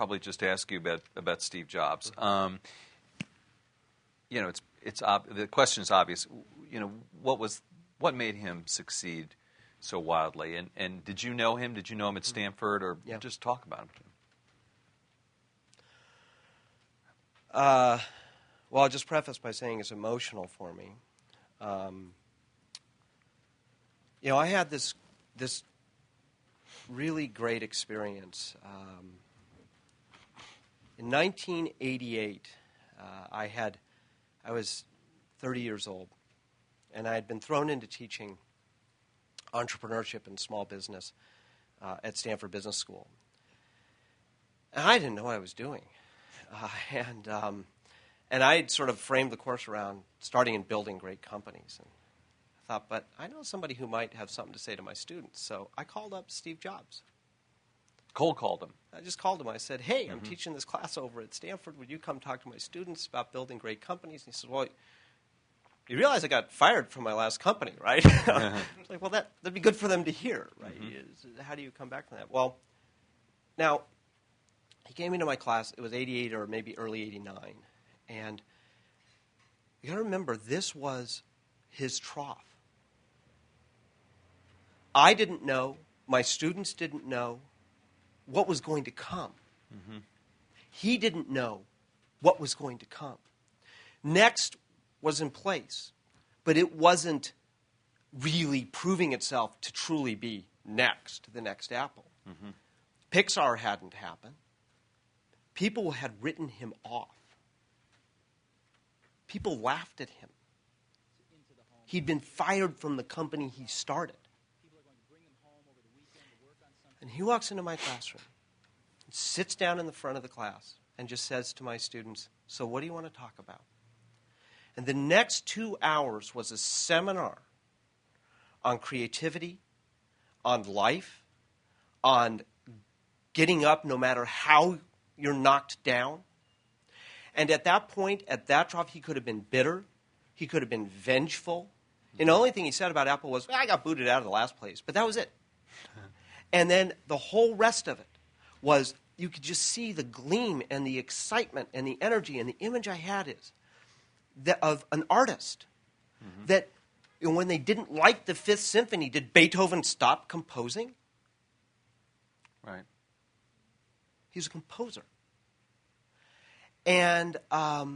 probably just ask you about Steve Jobs. The question is obvious. What made him succeed so wildly? And did you know him? Did you know him at Stanford, or just talk about him? Well, I'll just preface by saying it's emotional for me. I had this really great experience. In 1988, I was 30 years old, and I had been thrown into teaching entrepreneurship and small business at Stanford Business School. And I didn't know what I was doing. And I had sort of framed the course around starting and building great companies. And I thought, but I know somebody who might have something to say to my students. So I called up Steve Jobs. Cold called him. I just called him. I said, hey, I'm teaching this class over at Stanford. Would you come talk to my students about building great companies? And he said, well, you realize I got fired from my last company, right? I was like, well, that'd be good for them to hear, right? How do you come back from that? Well, now, he came into my class. It was 88 or maybe early 89. And you got to remember, this was his trough. I didn't know. My students didn't know what was going to come. He didn't know what was going to come. Next was in place, but it wasn't really proving itself to truly be next, the next Apple. Pixar hadn't happened. People had written him off. People laughed at him. He'd been fired from the company he started. And he walks into my classroom, and sits down in the front of the class, and just says to my students, so what do you want to talk about? And the next 2 hours was a seminar on creativity, on life, on getting up no matter how you're knocked down. And at that point, at that trough, he could have been bitter. He could have been vengeful. And the only thing he said about Apple was, well, I got booted out of the last place. But that was it. And then the whole rest of it was, you could just see the gleam and the excitement and the energy. And the image I had is of an artist that when they didn't like the Fifth Symphony, did Beethoven stop composing? Right. He was a composer. And I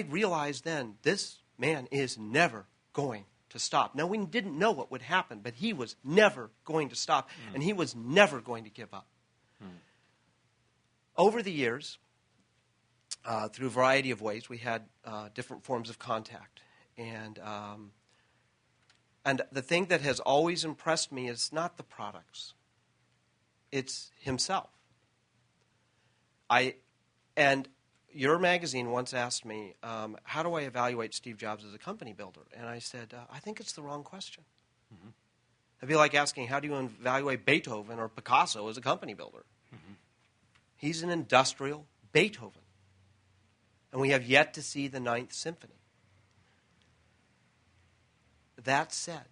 realized then, this man is never going to stop. Now, we didn't know what would happen, but he was never going to stop, and he was never going to give up. Over the years, through a variety of ways, we had different forms of contact. And the thing that has always impressed me is not the products. It's himself. And your magazine once asked me, how do I evaluate Steve Jobs as a company builder? And I said, I think it's the wrong question. It'd be like asking, how do you evaluate Beethoven or Picasso as a company builder? He's an industrial Beethoven. And we have yet to see the Ninth Symphony. That said,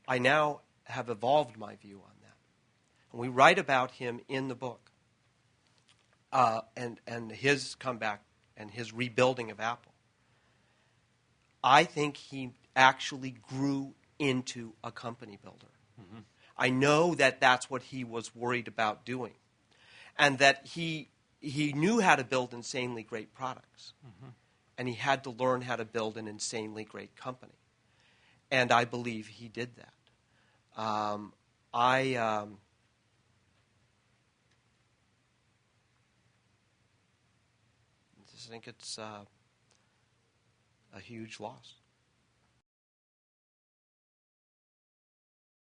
I now have evolved my view on that. And we write about him in the book. And his comeback and his rebuilding of Apple. I think he actually grew into a company builder. I know that that's what he was worried about doing. And that he knew how to build insanely great products. And he had to learn how to build an insanely great company. And I believe he did that. I think it's a huge loss.